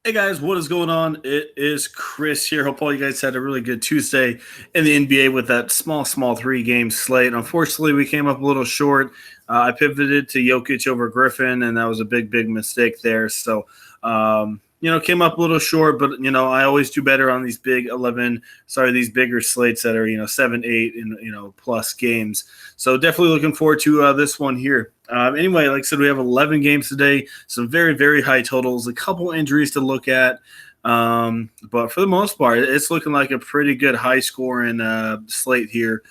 Hey guys, what is going on? It is Chris here. Hope all you guys had a really good Tuesday in the NBA with that small 3 game slate. Unfortunately, we came up a little short. I pivoted to Jokic over Griffin, and that was a big mistake there. So, came up a little short, but I always do better on these these bigger slates that are 7, 8, and plus games. So definitely looking forward to this one here. Anyway, like I said, we have 11 games today, some very high totals, a couple injuries to look at. But for the most part, it's looking like a pretty good high scoring slate here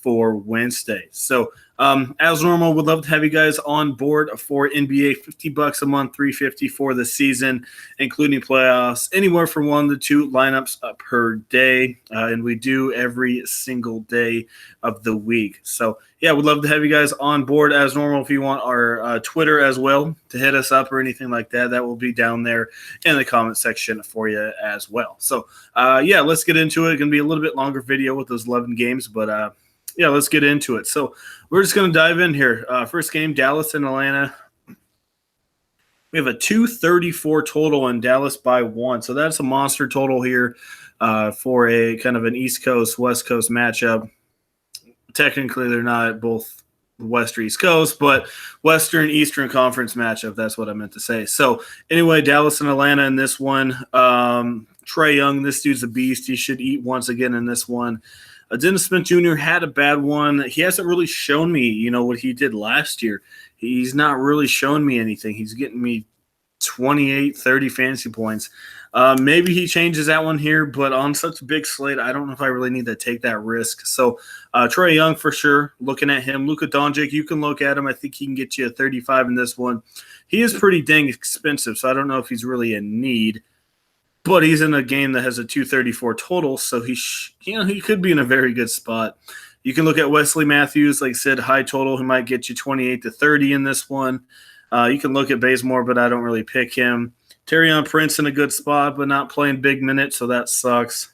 for Wednesday. So as normal, would love to have you guys on board for NBA $50 a month, $350 for the season, including playoffs, anywhere from 1 to 2 lineups per day. And we do every single day of the week. So yeah, we'd love to have you guys on board as normal. If you want our Twitter as well to hit us up or anything like that, that will be down there in the comment section for you as well. So yeah, let's get into it. It's going to be a little bit longer video with those 11 games, but yeah, let's get into it. So we're just going to dive in here. First game, Dallas and Atlanta. We have a 234 total in Dallas by 1. So that's a monster total here for a kind of an East Coast, West Coast matchup. Technically, they're not both West or East Coast, but Western Eastern Conference matchup. That's what I meant to say. So anyway, Dallas and Atlanta in this one. Trae Young, this dude's a beast. He should eat once again in this one. Dennis Smith Jr. had a bad one. He hasn't really shown me, what he did last year. He's not really shown me anything. He's getting me 28, 30 fantasy points. Maybe he changes that one here, but on such a big slate, I don't know if I really need to take that risk. So Trae Young for sure, looking at him. Luka Doncic, you can look at him. I think he can get you a 35 in this one. He is pretty dang expensive, so I don't know if he's really in need. But he's in a game that has a 234 total, so he could be in a very good spot. You can look at Wesley Matthews, like I said, high total. He might get you 28 to 30 in this one. You can look at Bazemore, but I don't really pick him. Taurean Prince in a good spot, but not playing big minutes, so that sucks.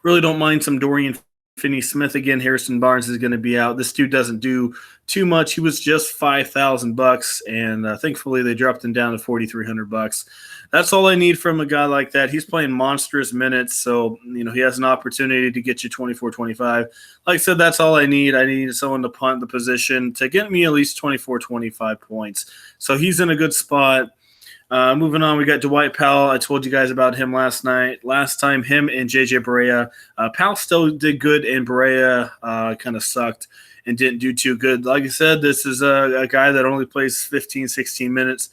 Really don't mind some Dorian Finney-Smith again. Harrison Barnes is going to be out. This dude doesn't do too much. He was just $5,000, and thankfully they dropped him down to $4,300. That's all I need from a guy like that. He's playing monstrous minutes, so he has an opportunity to get you 24, 25. Like I said, that's all I need. I need someone to punt the position to get me at least 24, 25 points. So he's in a good spot. Moving on, we got Dwight Powell. I told you guys about him last time, him and JJ Barea. Powell still did good, and Barea kind of sucked and didn't do too good. Like I said, this is a guy that only plays 15, 16 minutes,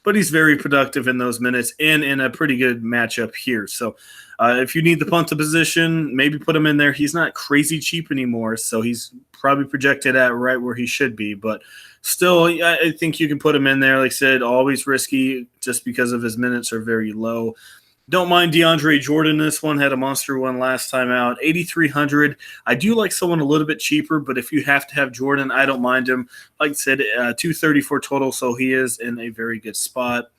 but he's very productive in those minutes and in a pretty good matchup here. So if you need the punt to position, maybe put him in there. He's not crazy cheap anymore, so he's probably projected at right where he should be. But still, I think you can put him in there. Like I said, always risky just because of his minutes are very low. Don't mind DeAndre Jordan. This one had a monster one last time out, 8,300. I do like someone a little bit cheaper, but if you have to have Jordan, I don't mind him. Like I said, 234 total, so he is in a very good spot.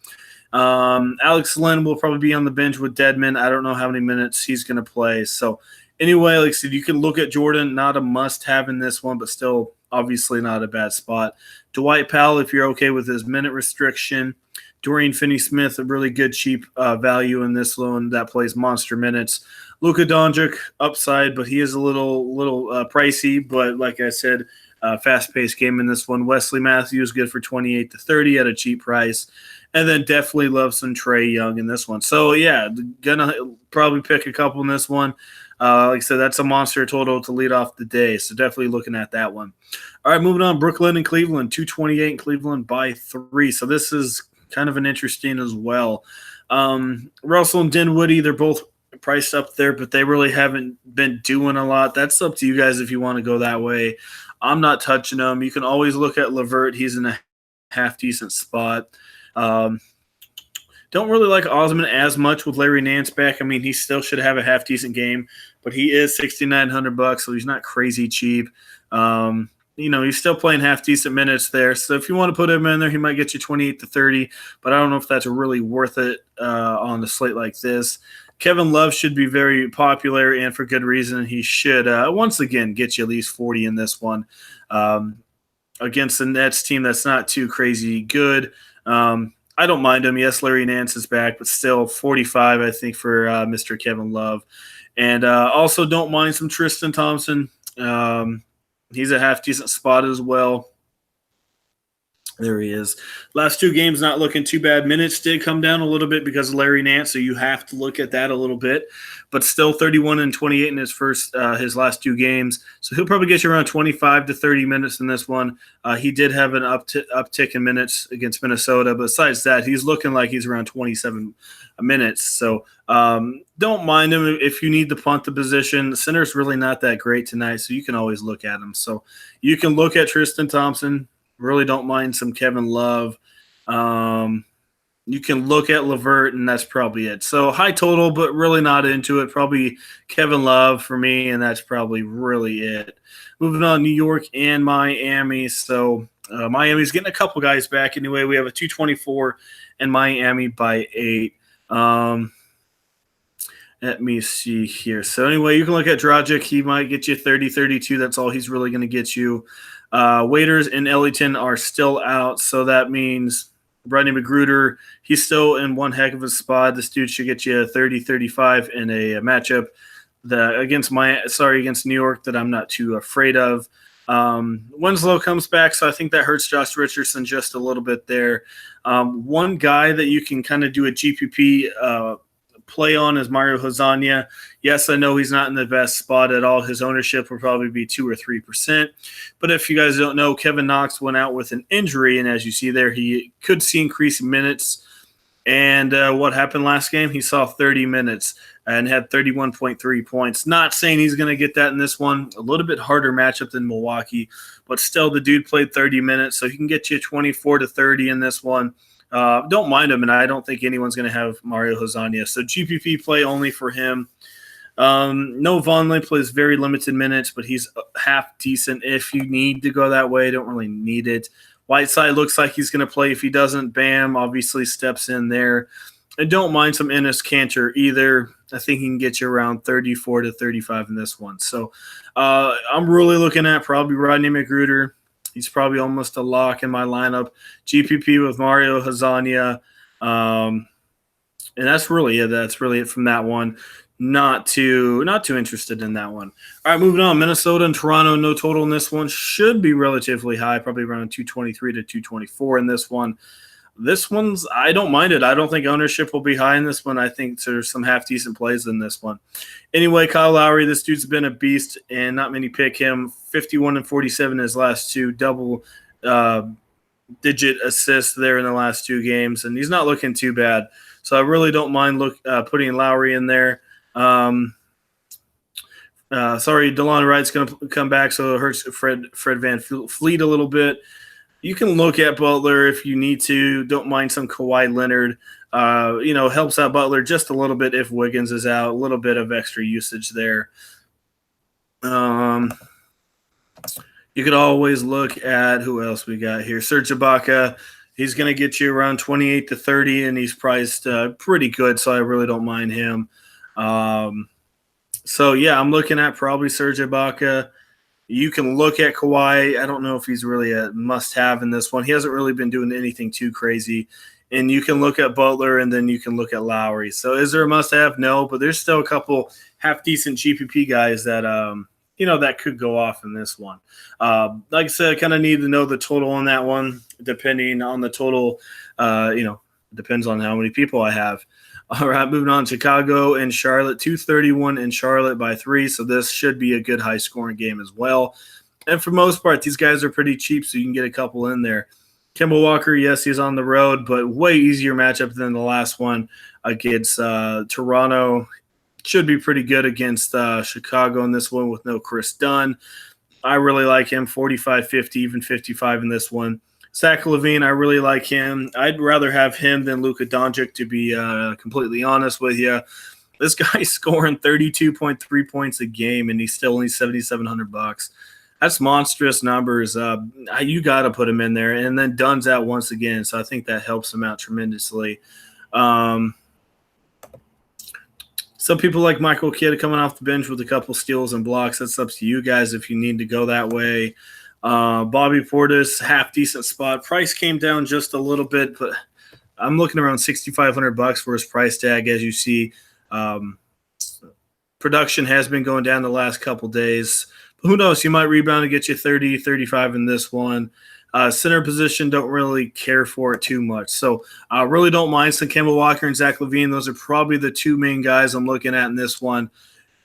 Alex Len will probably be on the bench with Deadman. I don't know how many minutes he's going to play. So anyway, like I said, you can look at Jordan. Not a must-have in this one, but still obviously not a bad spot. Dwight Powell, if you're okay with his minute restriction. Dorian Finney-Smith, a really good cheap value in this one that plays monster minutes. Luka Doncic, upside, but he is a little pricey. But like I said, fast-paced game in this one. Wesley Matthews, good for 28 to 30 at a cheap price. And then definitely love some Trae Young in this one. So, yeah, gonna probably pick a couple in this one. Like I said, that's a monster total to lead off the day. So definitely looking at that one. All right, moving on. Brooklyn and Cleveland, 228 in Cleveland by 3. So this is kind of an interesting as well. Russell and Dinwiddie, they're both priced up there, but they really haven't been doing a lot. That's up to you guys if you want to go that way. I'm not touching them. You can always look at LeVert. He's in a half-decent spot. Don't really like Osman as much with Larry Nance back. I mean, he still should have a half-decent game, but he is $6,900, so he's not crazy cheap. He's still playing half-decent minutes there. So if you want to put him in there, he might get you 28 to 30, but I don't know if that's really worth it on a slate like this. Kevin Love should be very popular, and for good reason. He should, once again, get you at least 40 in this one against the Nets team that's not too crazy good. I don't mind him. Yes, Larry Nance is back, but still 45, I think, for Mr. Kevin Love. And also don't mind some Tristan Thompson. He's a half decent spot as well. There he is. Last two games not looking too bad. Minutes did come down a little bit because of Larry Nance, so you have to look at that a little bit. But still 31 and 28 in his last two games. So he'll probably get you around 25 to 30 minutes in this one. He did have an uptick in minutes against Minnesota. Besides that, he's looking like he's around 27 minutes. So don't mind him if you need to punt the position. The center's really not that great tonight, so you can always look at him. So you can look at Tristan Thompson. Really don't mind some Kevin Love. You can look at LeVert, and that's probably it. So high total, but really not into it. Probably Kevin Love for me, and that's probably really it. Moving on, New York and Miami. So Miami's getting a couple guys back anyway. We have a 224 and Miami by 8. Let me see here. So anyway, you can look at Dragic. He might get you 30, 32. That's all he's really going to get you. Waiters and Ellington are still out, so that means Rodney McGruder, he's still in one heck of a spot. This dude should get you 30, 35 in a matchup against New York that I'm not too afraid of. Winslow comes back, so I think that hurts Josh Richardson just a little bit there. One guy that you can kind of do a GPP play on is Mario Hezonja. Yes, I know he's not in the best spot at all. His ownership will probably be 2 or 3%. But if you guys don't know, Kevin Knox went out with an injury, and as you see there, he could see increasing minutes. And what happened last game? He saw 30 minutes and had 31.3 points. Not saying he's going to get that in this one. A little bit harder matchup than Milwaukee, but still the dude played 30 minutes, so he can get you 24 to 30 in this one. Don't mind him, and I don't think anyone's going to have Mario Hezonja. So GPP play only for him. No Vonleh plays very limited minutes, but he's half decent if you need to go that way. Don't really need it. Whiteside looks like he's going to play. If he doesn't, Bam obviously steps in there. I don't mind some Enes Kanter either. I think he can get you around 34 to 35 in this one. So I'm really looking at probably Rodney McGruder. He's probably almost a lock in my lineup. GPP with Mario Hezonja. And that's really it. That's really it from that one. Not too interested in that one. All right, moving on. Minnesota and Toronto, no total in this one. Should be relatively high, probably around 223 to 224 in this one. This one's, I don't mind it. I don't think ownership will be high in this one. I think there's some half-decent plays in this one. Anyway, Kyle Lowry, this dude's been a beast, and not many pick him. 51 and 47 in his last two, double-digit assists there in the last two games, and he's not looking too bad. So I really don't mind putting Lowry in there. Delon Wright's going to come back, so it hurts Fred VanVleet a little bit. You can look at Butler if you need to. Don't mind some Kawhi Leonard. Helps out Butler just a little bit if Wiggins is out. A little bit of extra usage there. You could always look at who else we got here. Serge Ibaka. He's going to get you around 28 to 30, and he's priced pretty good, so I really don't mind him. I'm looking at probably Serge Ibaka. You can look at Kawhi. I don't know if he's really a must-have in this one. He hasn't really been doing anything too crazy. And you can look at Butler, and then you can look at Lowry. So is there a must-have? No, but there's still a couple half-decent GPP guys that that could go off in this one. Like I said, I kind of need to know the total on that one, depending on the total. Depends on how many people I have. All right, moving on. Chicago and Charlotte, 231 in Charlotte by 3. So this should be a good high-scoring game as well. And for most part, these guys are pretty cheap, so you can get a couple in there. Kemba Walker, yes, he's on the road, but way easier matchup than the last one against Toronto. Should be pretty good against Chicago in this one with no Chris Dunn. I really like him, 45, 50, even 55 in this one. Zach LaVine, I really like him. I'd rather have him than Luka Doncic, to be completely honest with you. This guy's scoring 32.3 points a game, and he's still only $7,700. That's monstrous numbers. You got to put him in there. And then Dunn's out once again, so I think that helps him out tremendously. Some people like Michael Kidd coming off the bench with a couple steals and blocks. That's up to you guys if you need to go that way. Bobby Portis, half decent spot. Price came down just a little bit, but I'm looking around $6,500 for his price tag. As you see, production has been going down the last couple days. But who knows? He might rebound and get you 30, 35 in this one. Center position, don't really care for it too much. So I really don't mind some Kemba Walker and Zach LaVine. Those are probably the two main guys I'm looking at in this one.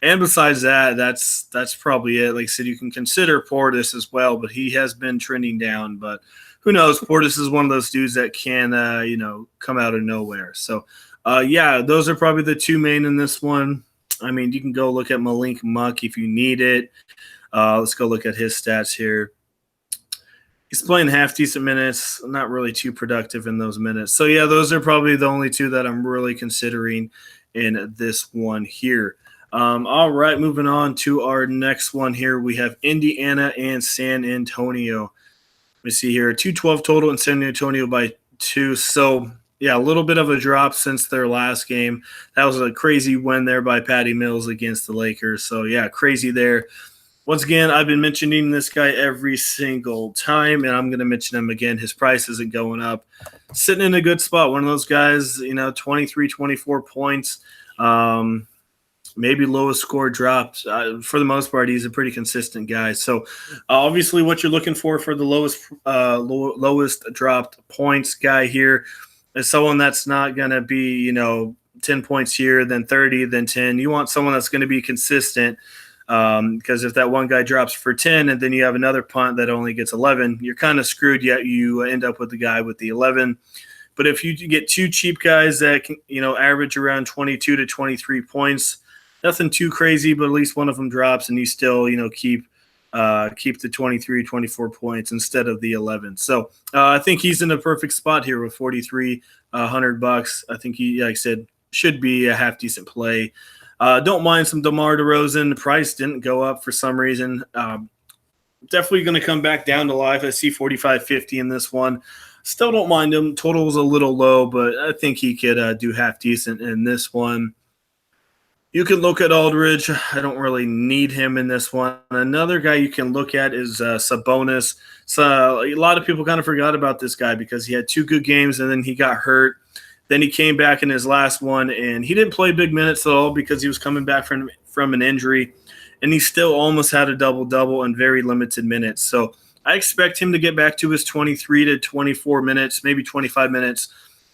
And besides that, that's probably it. Like I said, you can consider Portis as well, but he has been trending down. But who knows? Portis is one of those dudes that can, come out of nowhere. So, those are probably the two main in this one. I mean, you can go look at Malik Monk if you need it. Let's go look at his stats here. He's playing half-decent minutes, not really too productive in those minutes. So, yeah, those are probably the only two that I'm really considering in this one here. All right, moving on to our next one here. We have Indiana and San Antonio. Let me see here, 212 total in San Antonio by 2. So, yeah, a little bit of a drop since their last game. That was a crazy win there by Patty Mills against the Lakers. So, yeah, crazy there. Once again, I've been mentioning this guy every single time, and I'm going to mention him again. His price isn't going up. Sitting in a good spot. One of those guys, 23, 24 points. Maybe lowest score dropped. For the most part, he's a pretty consistent guy. So, obviously, what you're looking for the lowest dropped points guy here is someone that's not going to be, 10 points here, then 30, then 10. You want someone that's going to be consistent. Because if that one guy drops for 10 and then you have another punt that only gets 11, you're kind of screwed, yet you end up with the guy with the 11. But if you get two cheap guys that can, average around 22 to 23 points, nothing too crazy, but at least one of them drops and you still, keep the 23, 24 points instead of the 11. So I think he's in a perfect spot here with $4,300. I think he, like I said, should be a half decent play. Don't mind some DeMar DeRozan. The price didn't go up for some reason. Definitely going to come back down to life. I see 45.50 in this one. Still don't mind him. Total was a little low, but I think he could do half decent in this one. You can look at Aldridge. I don't really need him in this one. Another guy you can look at is Sabonis. So a lot of people kind of forgot about this guy because he had 2 good games and then he got hurt. Then he came back in his last one, and he didn't play big minutes at all because he was coming back from an injury, and he still almost had a double-double in very limited minutes. So I expect him to get back to his 23 to 24 minutes, maybe 25 minutes,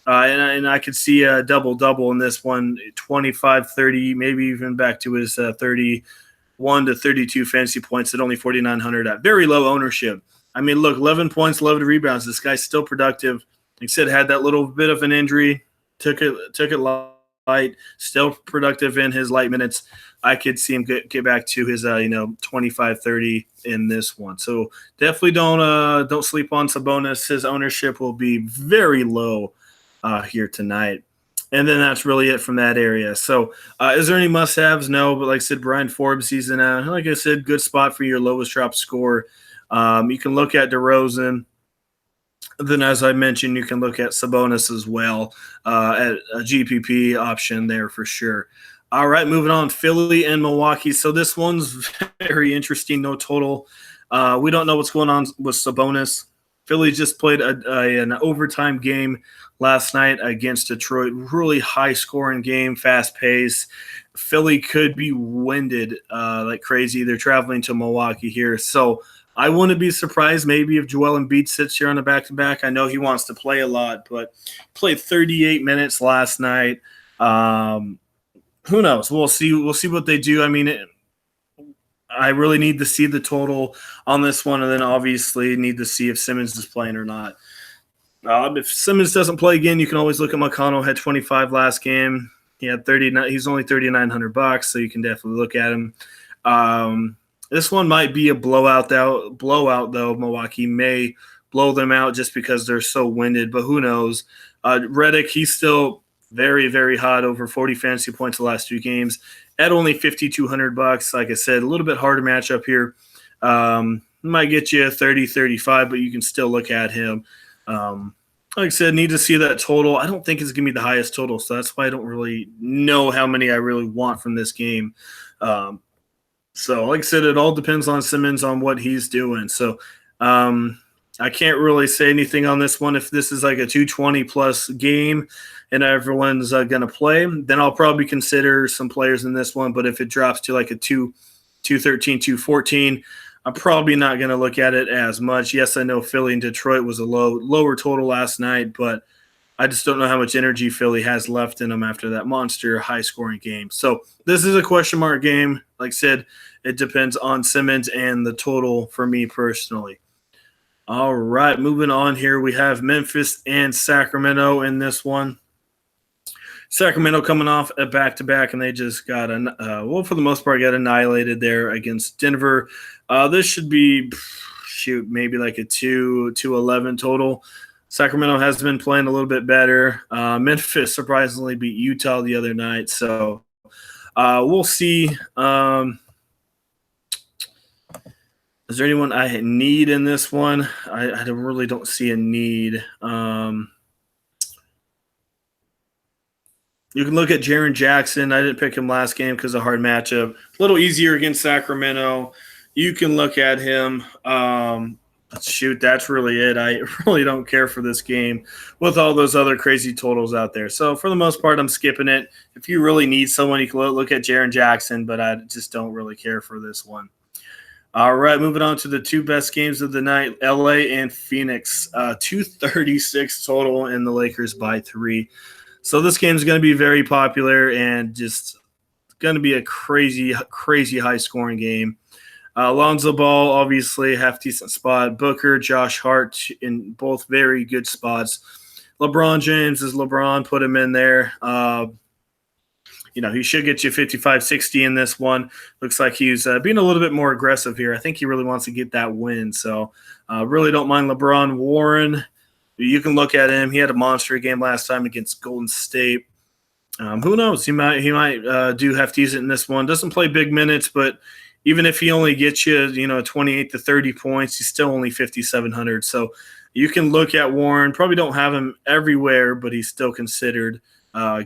and I could see a double-double in this one, 25, 30, maybe even back to his 31 to 32 fantasy points at only 4,900 at very low ownership. I mean, look, 11 points, 11 rebounds. This guy's still productive. Like I said, had that little bit of an injury, took it light, still productive in his light minutes. I could see him get back to his 25, 30 in this one. So definitely don't sleep on Sabonis. His ownership will be very low here tonight. And then that's really it from that area. So is there any must-haves? No, but like I said, Brian Forbes, he's in like I said, good spot for your lowest drop score. You can look at DeRozan. Then, as I mentioned, you can look at Sabonis as well at a GPP option there for sure. All right, moving on, Philly and Milwaukee. So this one's very interesting, no total. We don't know what's going on with Sabonis. Philly just played an overtime game last night against Detroit. Really high-scoring game, fast-paced. Philly could be winded like crazy. They're traveling to Milwaukee here. So I wouldn't be surprised maybe if Joel Embiid sits here on a back-to-back. I know he wants to play a lot, but played 38 minutes last night. Who knows? We'll see what they do. I mean, I really need to see the total on this one, and then obviously need to see if Simmons is playing or not. If Simmons doesn't play again, you can always look at McConnell. Had 25 last game. He had 39. He's only $3,900, so you can definitely look at him. This one might be a blowout though. Milwaukee may blow them out just because they're so winded, but who knows? Redick, he's still very, very hot, over 40 fantasy points the last 2 games at only $5,200. Like I said, a little bit harder matchup here. Might get you 30, 35, but you can still look at him. Like I said, need to see that total. I don't think it's going to be the highest total, so that's why I don't really know how many I really want from this game. So, like I said, it all depends on Simmons on what he's doing. So, I I can't really say anything on this one. If this is like a 220 plus game and everyone's going to play, then I'll probably consider some players in this one. But if it drops to like a 213, 214, I'm probably not going to look at it as much. Yes, I know Philly and Detroit was a lower total last night, but I just don't know how much energy Philly has left in them after that monster high-scoring game. So this is a question mark game. Like I said, it depends on Simmons and the total for me personally. All right, moving on here. We have Memphis and Sacramento in this one. Sacramento coming off a back-to-back, and they just got, for the most part, got annihilated there against Denver. This should be, maybe like a 2-11 total. Sacramento has been playing a little bit better. Memphis surprisingly beat Utah the other night, so we'll see. Is there anyone I need in this one? I really don't see a need. You can look at Jaren Jackson. I didn't pick him last game because of a hard matchup. A little easier against Sacramento. You can look at him. That's really it. I really don't care for this game with all those other crazy totals out there. So for the most part, I'm skipping it. If you really need someone, you can look at Jaren Jackson, but I just don't really care for this one. All right, moving on to the two best games of the night, LA and Phoenix. 236 total, and the Lakers by 3. So this game is going to be very popular and just going to be a crazy, crazy high-scoring game. Lonzo Ball, obviously, half-decent spot. Booker, Josh Hart in both very good spots. LeBron James is LeBron. Put him in there. He should get you 55, 60 in this one. Looks like he's being a little bit more aggressive here. I think he really wants to get that win. So really don't mind LeBron. Warren, you can look at him. He had a monster game last time against Golden State. Who knows? He might do half decent in this one. Doesn't play big minutes, but even if he only gets you, 28 to 30 points, he's still only 5,700. So you can look at Warren. Probably don't have him everywhere, but he's still considered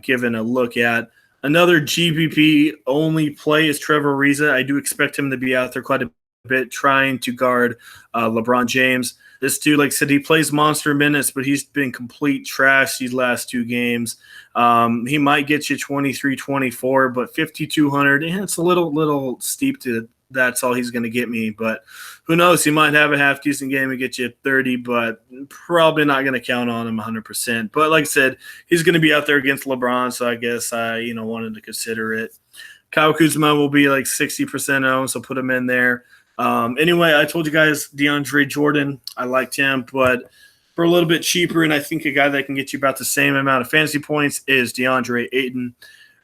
given a look at. Another GPP only play is Trevor Ariza. I do expect him to be out there quite a bit trying to guard LeBron James. This dude, like I said, he plays monster minutes, but he's been complete trash these last two games. He might get you 23, 24, but 5,200, it's a little steep to that's all he's going to get me. But who knows? He might have a half-decent game and get you 30, but probably not going to count on him 100%. But like I said, he's going to be out there against LeBron, so I guess I wanted to consider it. Kyle Kuzma will be like 60% owned, so put him in there. Anyway, I told you guys DeAndre Jordan. I liked him, but for a little bit cheaper, and I think a guy that can get you about the same amount of fantasy points is DeAndre Ayton.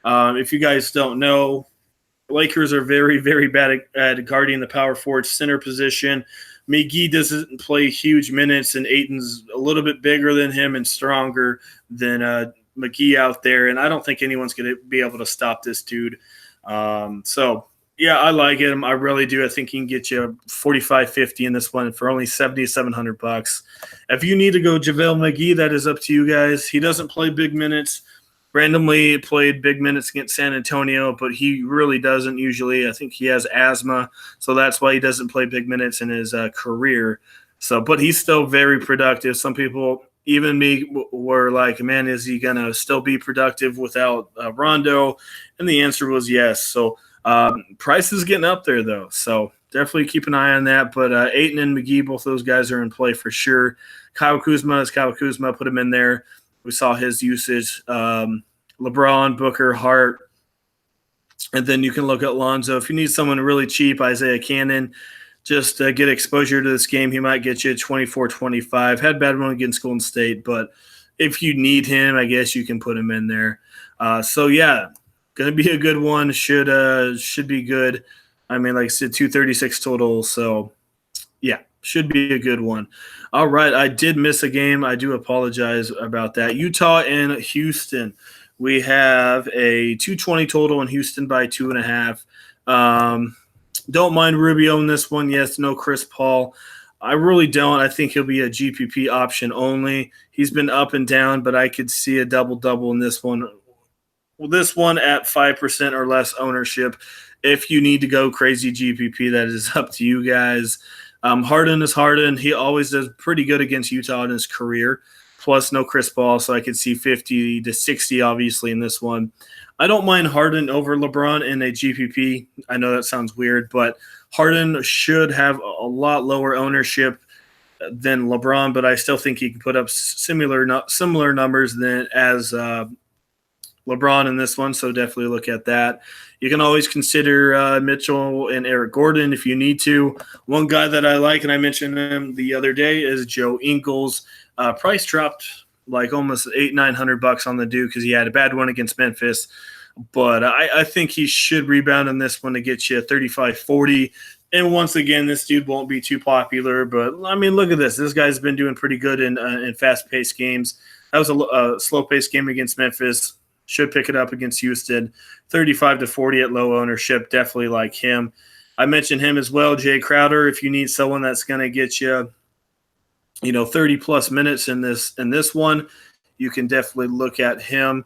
If you guys don't know, Lakers are very, very bad at guarding the power forward center position. McGee doesn't play huge minutes, and Ayton's a little bit bigger than him and stronger than McGee out there, and I don't think anyone's going to be able to stop this dude. Yeah, I like him. I really do. I think he can get you 45, 50 in this one for only $7,700. If you need to go JaVale McGee, that is up to you guys. He doesn't play big minutes. Randomly played big minutes against San Antonio, but he really doesn't usually. I think he has asthma, so that's why he doesn't play big minutes in his career. But he's still very productive. Some people, even me, were like, man, is he going to still be productive without Rondo? And the answer was yes. So price is getting up there, though. So definitely keep an eye on that. But Ayton and McGee, both those guys are in play for sure. Kyle Kuzma is Kyle Kuzma. Put him in there. We saw his usage. LeBron, Booker, Hart. And then you can look at Lonzo. If you need someone really cheap, Isaiah Cannon, just get exposure to this game. He might get you 24, 25. Had bad one against Golden State, but if you need him, I guess you can put him in there. Yeah, going to be a good one. Should be good. I mean, like I said, 236 total. So, yeah, should be a good one. All right, I did miss a game. I do apologize about that. Utah and Houston. We have a 220 total in Houston by 2.5. Don't mind Rubio in this one. Yes, no Chris Paul. I really don't. I think he'll be a GPP option only. He's been up and down, but I could see a double-double in this one. Well, this one at 5% or less ownership. If you need to go crazy GPP, that is up to you guys. Harden is Harden. He always does pretty good against Utah in his career. Plus, no Chris Paul, so I could see 50 to 60, obviously, in this one. I don't mind Harden over LeBron in a GPP. I know that sounds weird, but Harden should have a lot lower ownership than LeBron, but I still think he can put up similar numbers as LeBron in this one, so definitely look at that. You can always consider Mitchell and Eric Gordon if you need to. One guy that I like, and I mentioned him the other day, is Joe Ingles. Price dropped like almost $800-900 on the dude because he had a bad one against Memphis. But I think he should rebound in this one to get you 35-40. And once again, this dude won't be too popular. But, I mean, look at this. This guy's been doing pretty good in fast-paced games. That was a slow-paced game against Memphis. Should pick it up against Houston. 35-40 at low ownership. Definitely like him. I mentioned him as well, Jay Crowder. If you need someone that's going to get you, 30-plus minutes in this one, you can definitely look at him.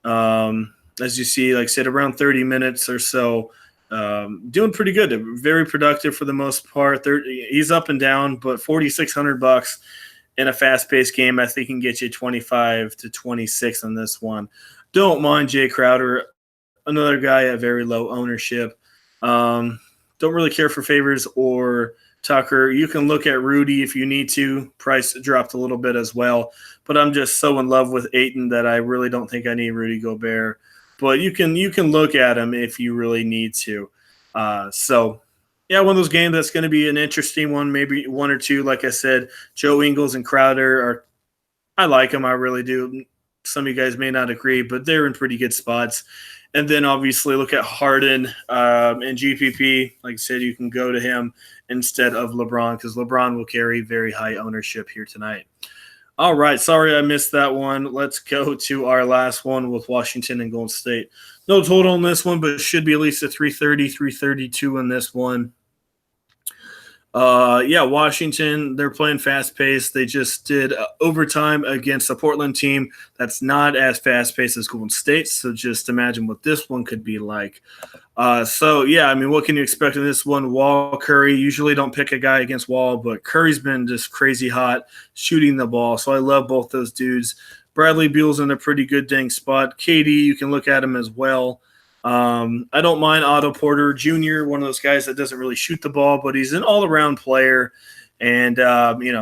As you see, like I said, around 30 minutes or so, doing pretty good. Very productive for the most part. He's up and down, but $4,600 in a fast-paced game, I think can get you 25 to 26 on this one. Don't mind Jay Crowder, another guy at very low ownership. Don't really care for Favors or Tucker. You can look at Rudy if you need to. Price dropped a little bit as well, but I'm just so in love with Ayton that I really don't think I need Rudy Gobert. But you can look at him if you really need to. One of those games that's going to be an interesting one, maybe one or two. Like I said, Joe Ingles and Crowder I like them. I really do. Some of you guys may not agree, but they're in pretty good spots. And then obviously look at Harden and GPP. Like I said, you can go to him instead of LeBron because LeBron will carry very high ownership here tonight. All right. Sorry I missed that one. Let's go to our last one with Washington and Golden State. No total on this one, but it should be at least a 330, 332 in this one. Washington, they're playing fast-paced. They just did overtime against a Portland team that's not as fast-paced as Golden State, so just imagine what this one could be like. What can you expect in this one? Wall, Curry, usually don't pick a guy against Wall, but Curry's been just crazy hot shooting the ball, so I love both those dudes. Bradley Beal's in a pretty good dang spot. KD, you can look at him as well. I don't mind Otto Porter Jr., one of those guys that doesn't really shoot the ball, but he's an all-around player. And,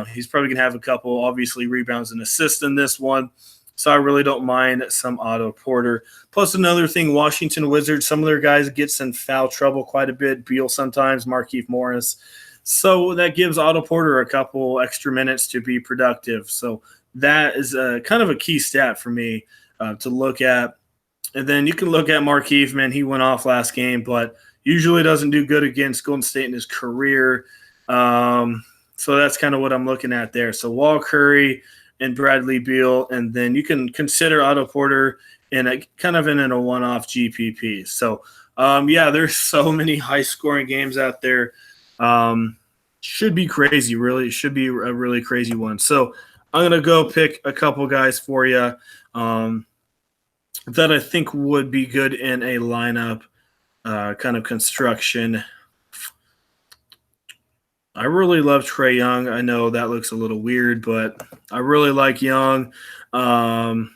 he's probably going to have a couple, obviously, rebounds and assists in this one. So I really don't mind some Otto Porter. Plus another thing, Washington Wizards, some of their guys get in foul trouble quite a bit. Beal sometimes, Markieff Morris. So that gives Otto Porter a couple extra minutes to be productive. So that is kind of a key stat for me to look at. And then you can look at Markieff, man. He went off last game, but usually doesn't do good against Golden State in his career. So that's kind of what I'm looking at there. So Wall, Curry, and Bradley Beal, and then you can consider Otto Porter in a one-off GPP. So, there's so many high-scoring games out there. Should be crazy, really. It should be a really crazy one. So I'm going to go pick a couple guys for you. That I think would be good in a lineup kind of construction. I really love Trae Young. I know that looks a little weird, but I really like Young. I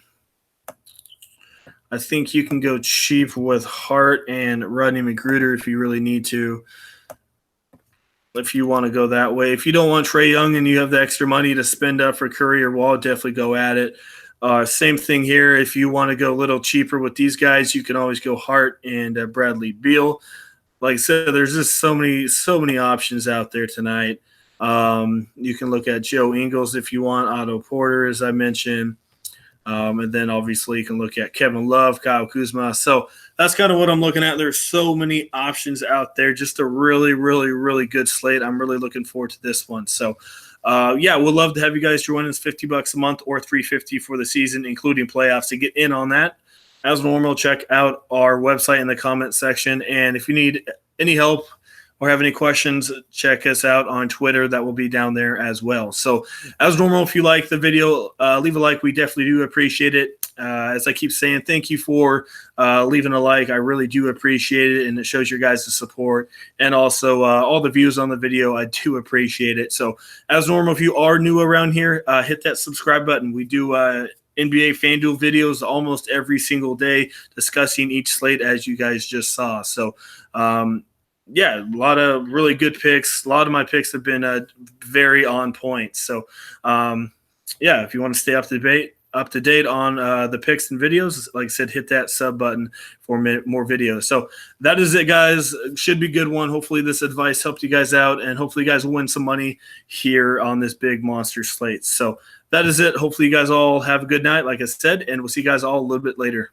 think you can go cheap with Hart and Rodney McGruder if you really need to, if you want to go that way. If you don't want Trae Young and you have the extra money to spend up for Curry or Wall, definitely go at it. Same thing here. If you want to go a little cheaper with these guys, you can always go Hart and Bradley Beal. Like I said, there's just so many options out there tonight. You can look at Joe Ingles if you want, Otto Porter, as I mentioned. And then obviously you can look at Kevin Love, Kyle Kuzma. So that's kind of what I'm looking at. There's so many options out there. Just a really, really, really good slate. I'm really looking forward to this one. So we'd love to have you guys join us. $50 a month or $350 for the season, including playoffs. To get in on that, as normal, check out our website in the comment section. And if you need any help or have any questions, check us out on Twitter. That will be down there as well. So as normal, if you like the video, leave a like. We definitely do appreciate it. As I keep saying, thank you for leaving a like. I really do appreciate it, and it shows your guys' support. And also all the views on the video, I do appreciate it. So as normal, if you are new around here, hit that subscribe button. We do NBA FanDuel videos almost every single day discussing each slate, as you guys just saw. So, yeah, a lot of really good picks. A lot of my picks have been very on point. So, yeah, if you want to stay up to date on the picks and videos, like I said, hit that sub button for more videos. So that is it, guys. Should be a good one. Hopefully this advice helped you guys out, and hopefully you guys will win some money here on this big monster slate. So that is it. Hopefully you guys all have a good night, like I said, and we'll see you guys all a little bit later.